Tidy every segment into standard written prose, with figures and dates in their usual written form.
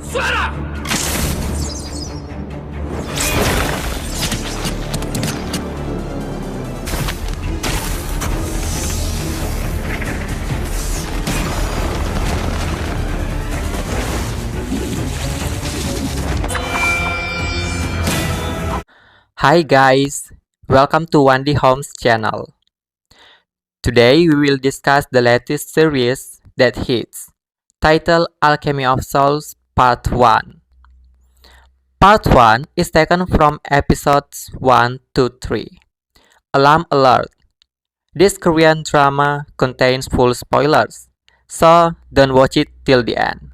Hi guys, welcome to 1D Homes channel. Today we will discuss the latest series that hits, titled Alchemy of Souls Part 1. Part 1 is taken from episodes 1 to 3. Alarm alert! This Korean drama contains full spoilers, so don't watch it till the end.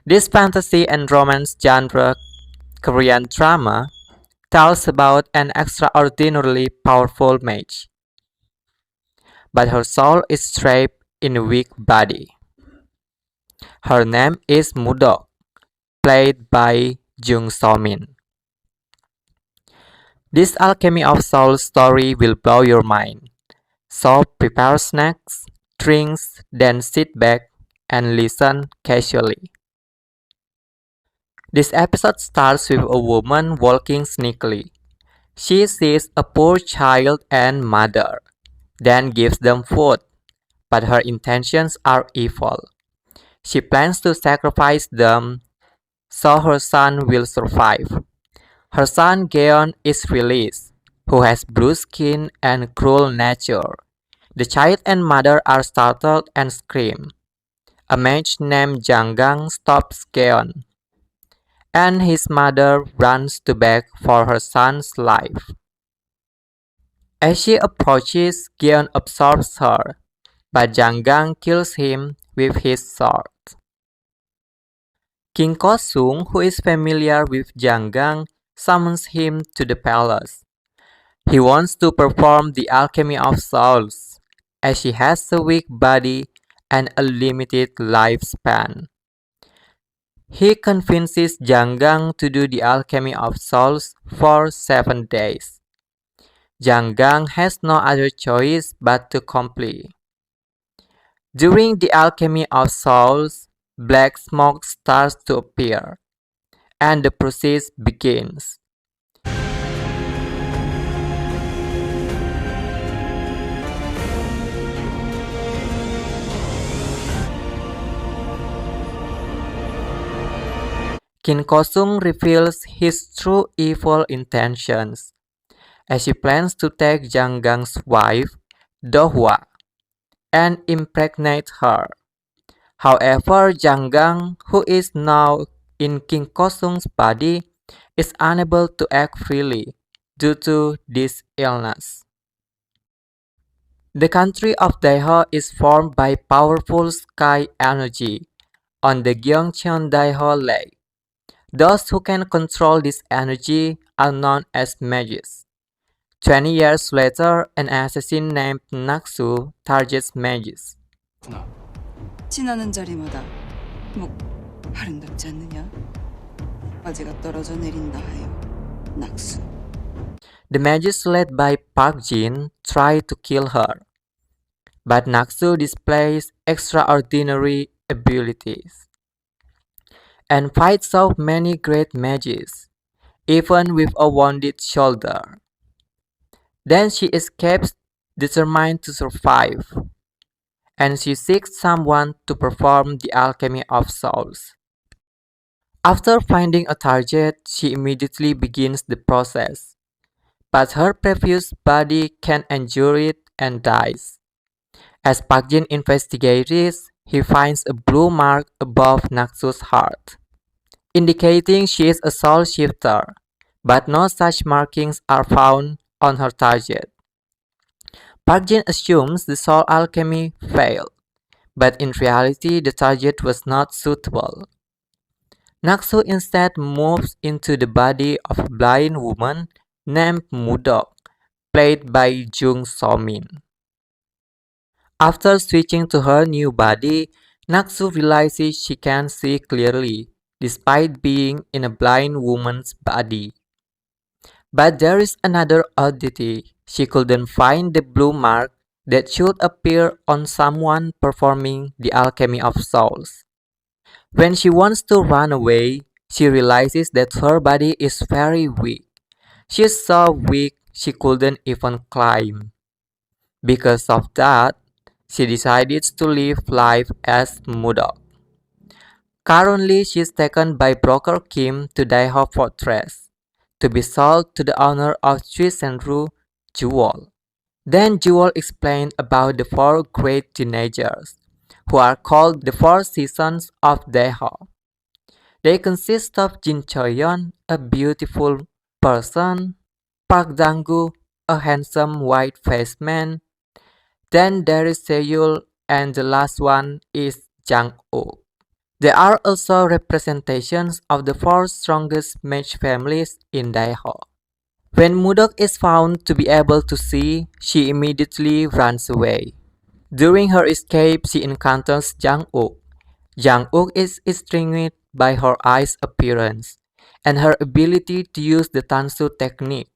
This fantasy and romance genre Korean drama tells about an extraordinarily powerful mage, but her soul is trapped in a weak body. Her name is Mu Deok, played by Jung So-min. This Alchemy of Souls story will blow your mind, so prepare snacks, drinks, then sit back and listen casually. This episode starts with a woman walking sneakily. She sees a poor child and mother, then gives them food, but her intentions are evil. She plans to sacrifice them so her son will survive. Her son Geon is released, who has bruised skin and cruel nature. The child and mother are startled and scream. A mage named Jang Uk stops Geon, and his mother runs to beg for her son's life. As she approaches, Geon absorbs her, but Jang Uk kills him with his sword. King Kosung, who is familiar with Jang Uk, summons him to the palace. He wants to perform the Alchemy of Souls, as she has a weak body and a limited lifespan. He convinces Jang Uk to do the Alchemy of Souls for 7 days. Jang Uk has no other choice but to comply. During the Alchemy of Souls, black smoke starts to appear, and the process begins. King Kosung reveals his true evil intentions, as he plans to take Jang Uk's wife, Do-hwa, and impregnate her. However, Jang Uk, who is now in King Kosung's body, is unable to act freely due to this illness. The country of Daeho is formed by powerful sky energy on the Gyeongcheon Daeho Lake. Those who can control this energy are known as mages. 20 years later, an assassin named Naksu targets mages. 지나는 자리마다 목 아름답지 않느냐? 화재가 떨어져 내린다 하여 낙수. The mages led by Park Jin try to kill her, but Naksu displays extraordinary abilities and fights off many great mages, even with a wounded shoulder. Then she escapes, determined to survive, and she seeks someone to perform the Alchemy of Souls. After finding a target, she immediately begins the process, but her previous body can't endure it and dies. As Park Jin investigates, he finds a blue mark above Naksu's heart, indicating she is a soul shifter, but no such markings are found on her target. Park Jin assumes the soul alchemy failed, but in reality the target was not suitable. Naksu instead moves into the body of a blind woman named Mu Deok, played by Jung So-min. After switching to her new body, Naksu realizes she can see clearly, despite being in a blind woman's body. But there is another oddity. She couldn't find the blue mark that should appear on someone performing the Alchemy of Souls. When she wants to run away, she realizes that her body is very weak. She is so weak she couldn't even climb. Because of that, she decided to live life as Mu Deok. Currently, she is taken by broker Kim to Daeho Fortress to be sold to the owner of Choi Jewel. Then Jewel explained about the four great teenagers, who are called the four seasons of Daeho. They consist of Jin Choyeon, a beautiful person, Park Dang-gu, a handsome white-faced man, then there is Seyul, and the last one is Jang Uk. There are also representations of the four strongest mage families in Daeho. When Mu Deok is found to be able to see, she immediately runs away. During her escape, she encounters Jang Uk. Jang Uk is extinguished by her eye's appearance and her ability to use the Tansu technique.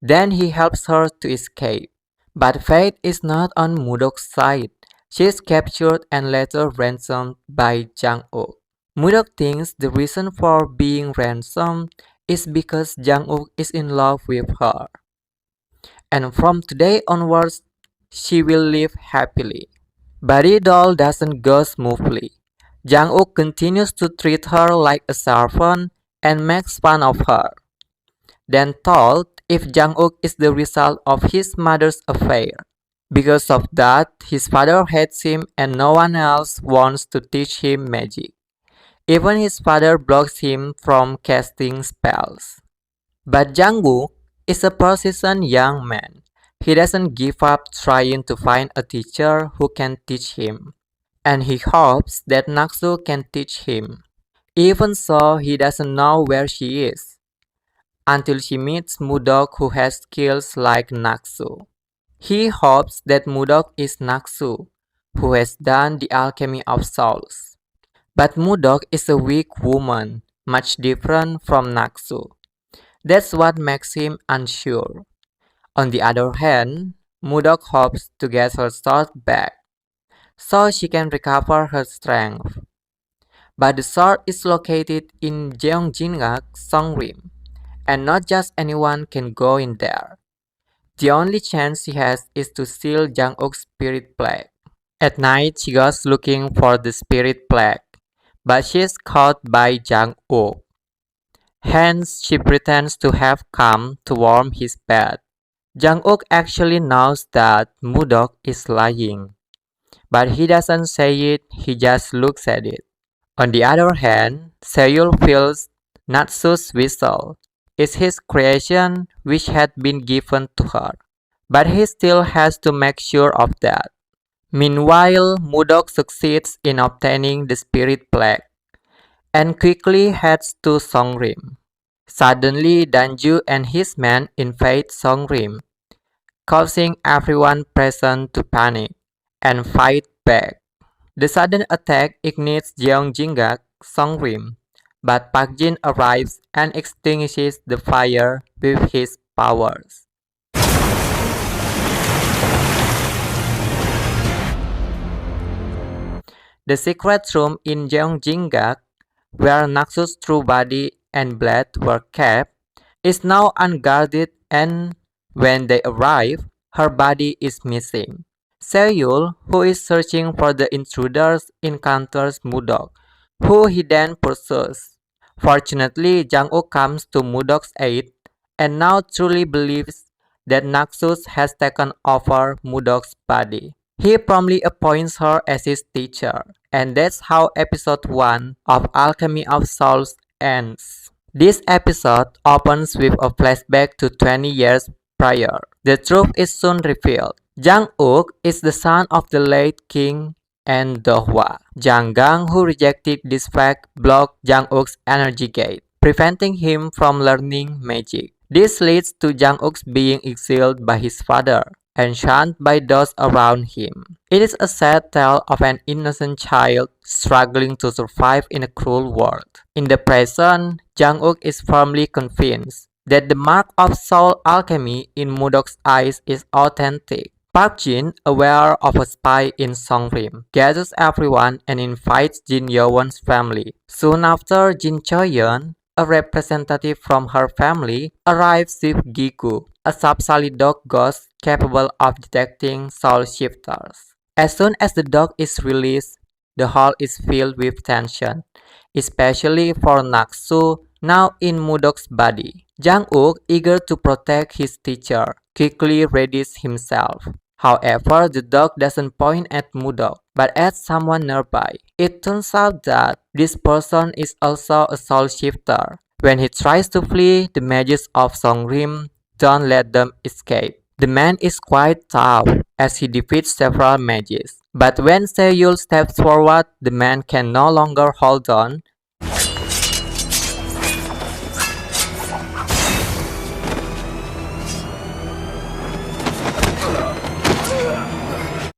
Then he helps her to escape. But fate is not on Mu Deok's side. She is captured and later ransomed by Jang Uk. Mu Deok thinks the reason for being ransomed is because Jang Uk is in love with her. And from today onwards, she will live happily. But it all doesn't go smoothly. Jang Uk continues to treat her like a servant and makes fun of her. Then told if Jang Uk is the result of his mother's affair. Because of that, his father hates him and no one else wants to teach him magic. Even his father blocks him from casting spells. But Jang Uk is a persistent young man. He doesn't give up trying to find a teacher who can teach him. And he hopes that Naksu can teach him. Even so, he doesn't know where she is until she meets Mu Deok who has skills like Naksu. He hopes that Mu Deok is Naksu, who has done the Alchemy of Souls. But Mu Deok is a weak woman, much different from Naksu. That's what makes him unsure. On the other hand, Mu Deok hopes to get her sword back, so she can recover her strength. But the sword is located in Jeongjinga Songrim, and not just anyone can go in there. The only chance she has is to steal Jang Uk's spirit plague. At night, she goes looking for the spirit plague, but she is caught by Jang Uk. Hence, she pretends to have come to warm his bed. Jang Uk actually knows that Mu Deok is lying, but he doesn't say it, he just looks at it. On the other hand, Seyul feels Natsu's whistle is his creation which had been given to her, but he still has to make sure of that. Meanwhile, Mu Deok succeeds in obtaining the spirit plague and quickly heads to Songrim. Suddenly, Danju and his men invade Songrim, causing everyone present to panic and fight back. The sudden attack ignites Jeongjinga Songrim, but Park Jin arrives and extinguishes the fire with his powers. The secret room in Jeongjinga, where Naksu's true body and blood were kept, is now unguarded, and when they arrive, her body is missing. Seyul, who is searching for the intruders, encounters Mu Deok, who he then pursues. Fortunately, Jang Uk comes to Mu Deok's aid and now truly believes that Naksus has taken over Mu Deok's body. He promptly appoints her as his teacher, and that's how episode 1 of Alchemy of Souls ends. This episode opens with a flashback to 20 years prior. The truth is soon revealed. Jang Uk is the son of the late king and Dohwa. Jang Gang, who rejected this fact, blocked Jang Uk's energy gate, preventing him from learning magic. This leads to Jang Uk's being exiled by his father and shunned by those around him. It is a sad tale of an innocent child struggling to survive in a cruel world. In the present, Jang Uk is firmly convinced that the mark of soul alchemy in Mu Deok's eyes is authentic. Park Jin, aware of a spy in Songrim, gathers everyone and invites Jin Yeon's family. Soon after, Jin Choyeon, a representative from her family, arrives with Giku, a sub-solid dog ghost capable of detecting soul shifters. As soon as the dog is released, the hall is filled with tension, especially for Naksu, now in Mu Deok's body. Jang Uk, eager to protect his teacher, quickly readies himself. However, the dog doesn't point at Mu Deok, but at someone nearby. It turns out that this person is also a soul shifter. When he tries to flee, the mages of Songrim don't let them escape. The man is quite tough as he defeats several mages. But when Seyul steps forward, the man can no longer hold on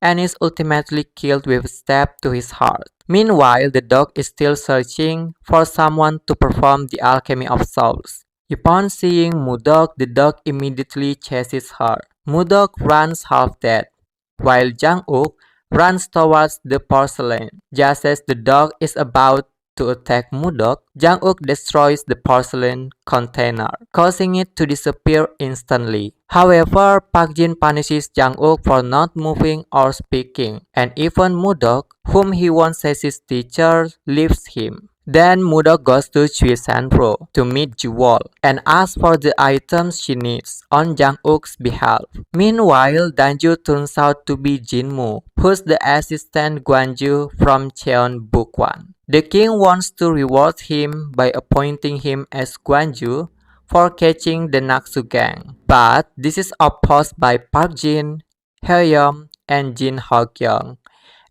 and is ultimately killed with a stab to his heart. Meanwhile, the dog is still searching for someone to perform the Alchemy of Souls. Upon seeing Mu Deok, the dog immediately chases her. Mu Deok runs half dead, while Jang Uk runs towards the porcelain. Just as the dog is about to attack Mu Deok, Jang Uk destroys the porcelain container, causing it to disappear instantly. However, Park Jin punishes Jang Uk for not moving or speaking, and even Mu Deok, whom he once says his teacher, leaves him. Then Mu Deok goes to Chui Sanpro to meet Jewel and asks for the items she needs on Jang Uk's behalf. Meanwhile, Danju turns out to be Jinmu, who's the assistant Guanju from Cheon Bukwan. The king wants to reward him by appointing him as Guanju for catching the Naksu gang, but this is opposed by Park Jin, Hyeom, and Jin Ho-kyung.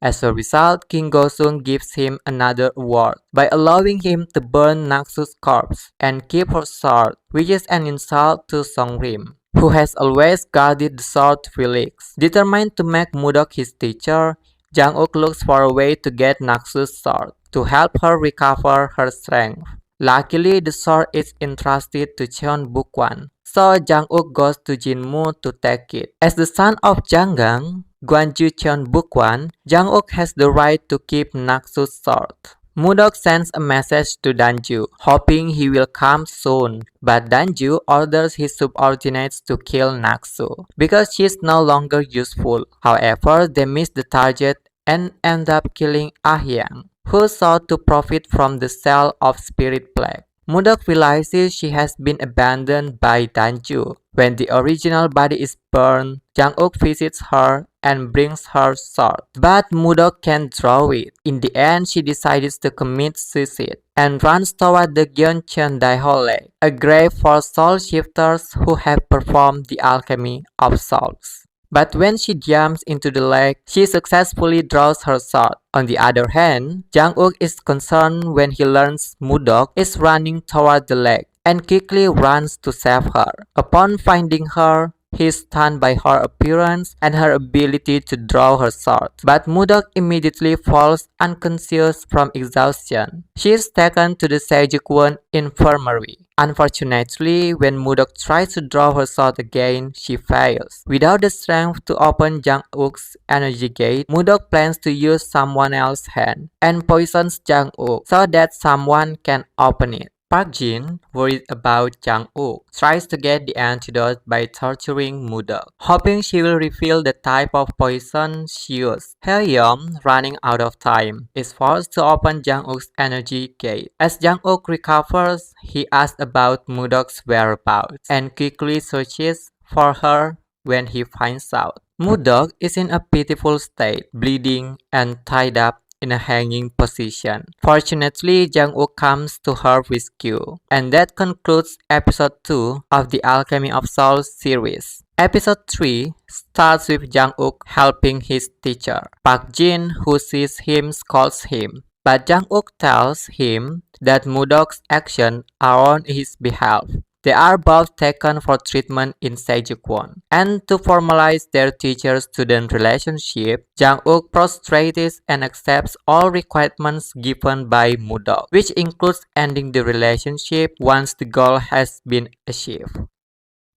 As a result, King Gosung gives him another award by allowing him to burn Naksu's corpse and keep her sword, which is an insult to Songrim, who has always guarded the sword relics. Determined to make Mu Deok his teacher, Jang Uk looks for a way to get Naksu's sword to help her recover her strength. Luckily, the sword is entrusted to Cheon Bukwan, so Jang Uk goes to Jinmu to take it. As the son of Janggang, Gwanju Cheon Bukwan, Jang Uk has the right to keep Naksu's sword. Mu Deok sends a message to Danju, hoping he will come soon, but Danju orders his subordinates to kill Naksu because she is no longer useful. However, they miss the target and end up killing Ahyang, who sought to profit from the sale of spirit plague. Mu Deok realizes she has been abandoned by Danju. When the original body is burned, Jang Uk visits her and brings her sword. But Mu Deok can't draw it. In the end, she decides to commit suicide and runs toward the Gyeoncheon Daihole, a grave for soul shifters who have performed the Alchemy of Souls. But when she jumps into the lake, she successfully draws her sword. On the other hand, Jang Uk is concerned when he learns Mu Deok is running toward the lake and quickly runs to save her. Upon finding her, he is stunned by her appearance and her ability to draw her sword. But Mu Deok immediately falls unconscious from exhaustion. She is taken to the Sejikwan infirmary. Unfortunately, when Mu Deok tries to draw her sword again, she fails. Without the strength to open Jang Uk's energy gate, Mu Deok plans to use someone else's hand and poisons Jang Uk so that someone can open it. Park Jin, worried about Jang Uk, tries to get the antidote by torturing Mu Deok, hoping she will reveal the type of poison she used. Hyeom, running out of time, is forced to open Jang Uk's energy gate. As Jang Uk recovers, he asks about Mu Deok's whereabouts and quickly searches for her when he finds out. Mu Deok is in a pitiful state, bleeding and tied up in a hanging position. Fortunately, Jang Uk comes to her rescue. And that concludes episode 2 of the Alchemy of Souls series. Episode 3 starts with Jang Uk helping his teacher. Park Jin, who sees him, scolds him. But Jang Uk tells him that Mu Deok's actions are on his behalf. They are both taken for treatment in Sejikwan. And to formalize their teacher-student relationship, Jang Uk prostrates and accepts all requirements given by Mu Deok, which includes ending the relationship once the goal has been achieved.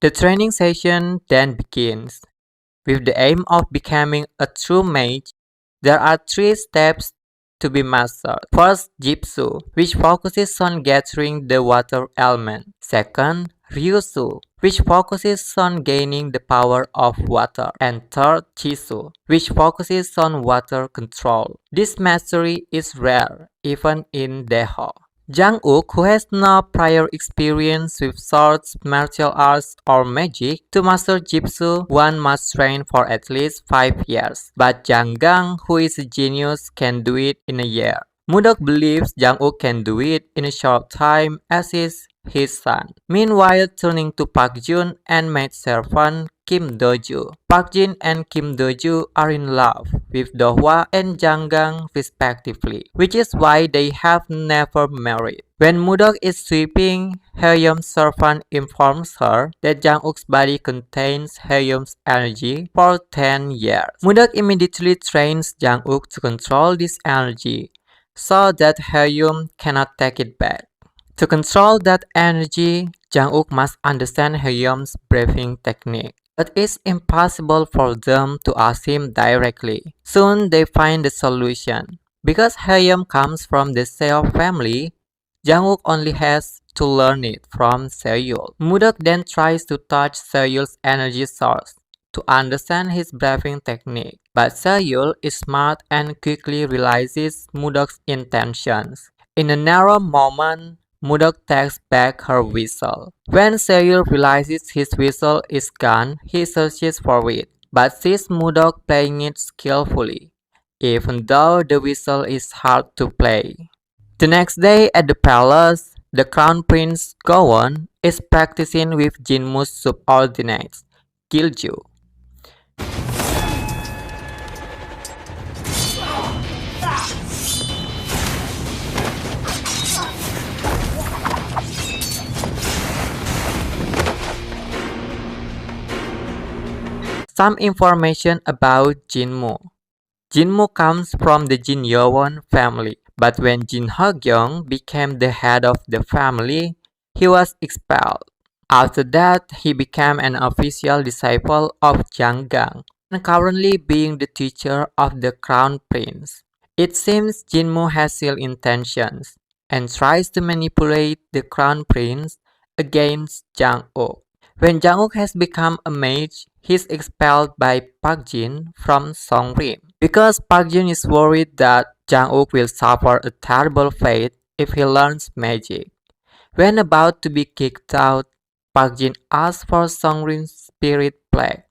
The training session then begins. With the aim of becoming a true mage, there are 3 steps to be mastered. First, Jitsu, which focuses on gathering the water element. Second, Ryusu, which focuses on gaining the power of water. And third, Chisu, which focuses on water control. This mastery is rare, even in Deho. Jang Uk, who has no prior experience with swords, martial arts, or magic, to master Jitsu, one must train for at least 5 years. But Jang Gang, who is a genius, can do it in a year. Mu Deok believes Jang Uk can do it in a short time, as is his son. Meanwhile, turning to Park Jun and maid servant Kim Do-ju. Park Jin and Kim Do-ju are in love with Do-hwa and Jang Gang respectively, which is why they have never married. When Mu Deok is sleeping, Haeyeom's servant informs her that Jang Uk's body contains Haeyeom's energy for 10 years. Mu Deok immediately trains Jang Uk to control this energy so that Haeyeom cannot take it back. To control that energy, Jang Uk must understand Haeyeom's breathing technique. But it's impossible for them to ask him directly. Soon they find the solution. Because Haeyeom comes from the Seo family, Jang Uk only has to learn it from Seoul. Mu Deok then tries to touch Seoul's energy source to understand his breathing technique. But Seoul is smart and quickly realizes Mu Deok's intentions. In a narrow moment, Mu Deok takes back her whistle. When Seoul realizes his whistle is gone, he searches for it, but sees Mu Deok playing it skillfully, even though the whistle is hard to play. The next day at the palace, the crown prince Gowon is practicing with Jinmu's subordinates, Gilju. Some information about Jinmu. Jinmu comes from the Jin Yowon family, but when Jin Hogyong became the head of the family, he was expelled. After that, he became an official disciple of Jang Gang, and currently being the teacher of the crown prince. It seems Jinmu has ill intentions and tries to manipulate the crown prince against Jang Uk. When Jang Uk has become a mage, he is expelled by Park Jin from Songrim. Because Park Jin is worried that Jang Uk will suffer a terrible fate if he learns magic. When about to be kicked out, Park Jin asks for Songrim's spirit plague,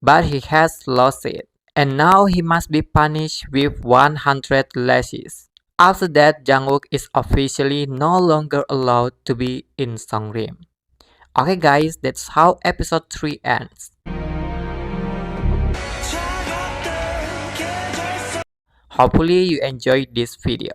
but he has lost it, and now he must be punished with 100 lashes. After that, Jang Uk is officially no longer allowed to be in Songrim. Okay guys, that's how episode 3 ends. Hopefully you enjoyed this video.